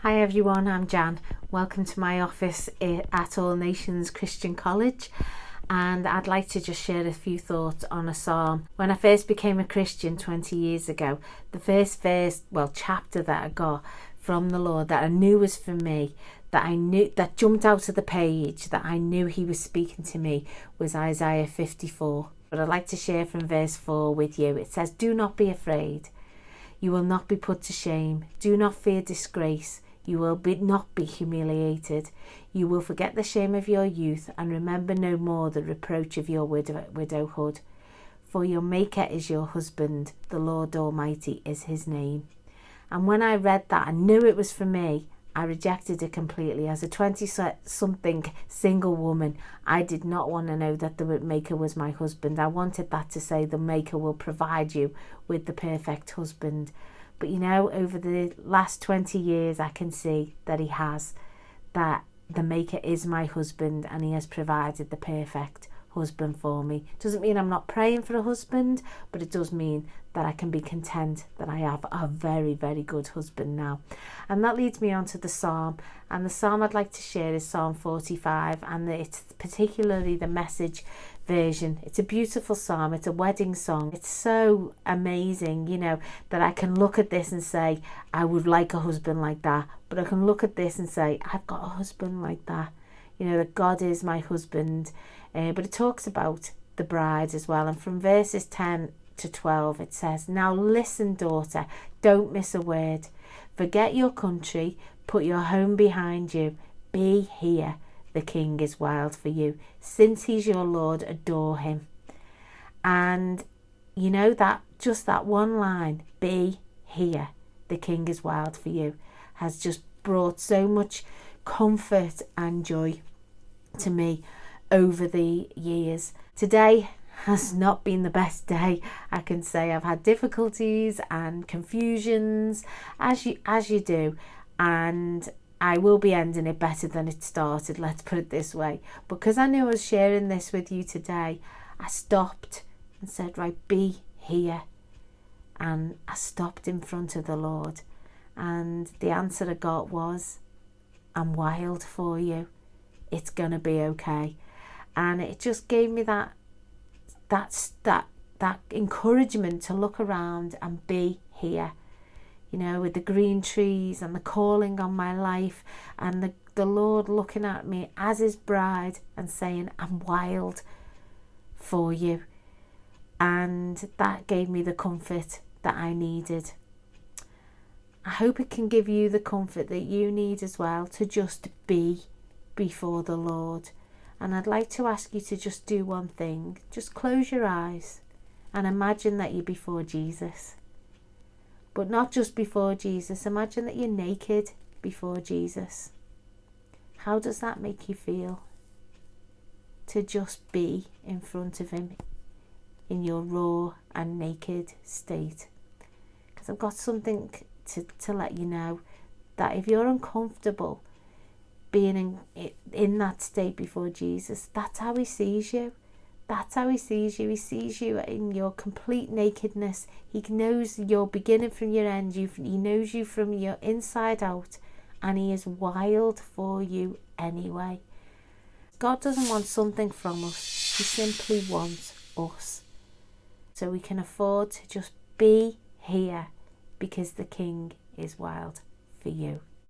Hi everyone, I'm Jan. Welcome to my office at All Nations Christian College, and I'd like to just share a few thoughts on a psalm. When I first became a Christian 20 years ago, the first chapter that I got from the Lord that I knew was for me, that jumped out of the page, that I knew he was speaking to me, was Isaiah 54. But I'd like to share from verse 4 with you. It says, "Do not be afraid. You will not be put to shame. Do not fear disgrace. You will not be humiliated. You will forget the shame of your youth and remember no more the reproach of your widowhood. For your Maker is your husband. The Lord Almighty is his name." And when I read that, I knew it was for me. I rejected it completely. As a 20-something single woman, I did not want to know that the Maker was my husband. I wanted that to say the Maker will provide you with the perfect husband. But you know, over the last 20 years, I can see that he has, that the Maker is my husband and he has provided the perfect husband for me. Doesn't mean I'm not praying for a husband, but it does mean that I can be content that I have a very, very good husband now. And that leads me on to the psalm. And the psalm I'd like to share is Psalm 45, and it's particularly the Message version. It's a beautiful psalm. It's a wedding song. It's so amazing, you know, that I can look at this and say, I would like a husband like that. But I can look at this and say, I've got a husband like that. You know, that God is my husband. But it talks about the bride as well. And from verses 10 to 12, it says, "Now listen, daughter, don't miss a word. Forget your country, put your home behind you. Be here. The king is wild for you. Since he's your Lord, adore him." And you know, that just that one line, "Be here. The king is wild for you," has just brought so much comfort and joy to me over the years. Today has not been the best day. I can say I've had difficulties and confusions, as you do, and I will be ending it better than it started, let's put it this way. Because I knew I was sharing this with you today, I stopped and said, right, be here. And I stopped in front of the Lord, and the answer I got was, "I'm wild for you. It's gonna be okay." And it just gave me that encouragement to look around and be here, you know, with the green trees and the calling on my life, and the Lord looking at me as his bride and saying, "I'm wild for you." And that gave me the comfort that I needed. I hope it can give you the comfort that you need as well, to just be before the Lord. And I'd like to ask you to just do one thing. Just close your eyes and imagine that you're before Jesus. But not just before Jesus. Imagine that you're naked before Jesus. How does that make you feel? To just be in front of him in your raw and naked state. Because I've got something to let you know, that if you're uncomfortable being in that state before Jesus, that's how he sees you. That's how he sees you. He sees you in your complete nakedness. He knows your beginning from your end. He knows you from your inside out, and he is wild for you anyway. God doesn't want something from us. He simply wants us. So we can afford to just be here, because the king is wild for you.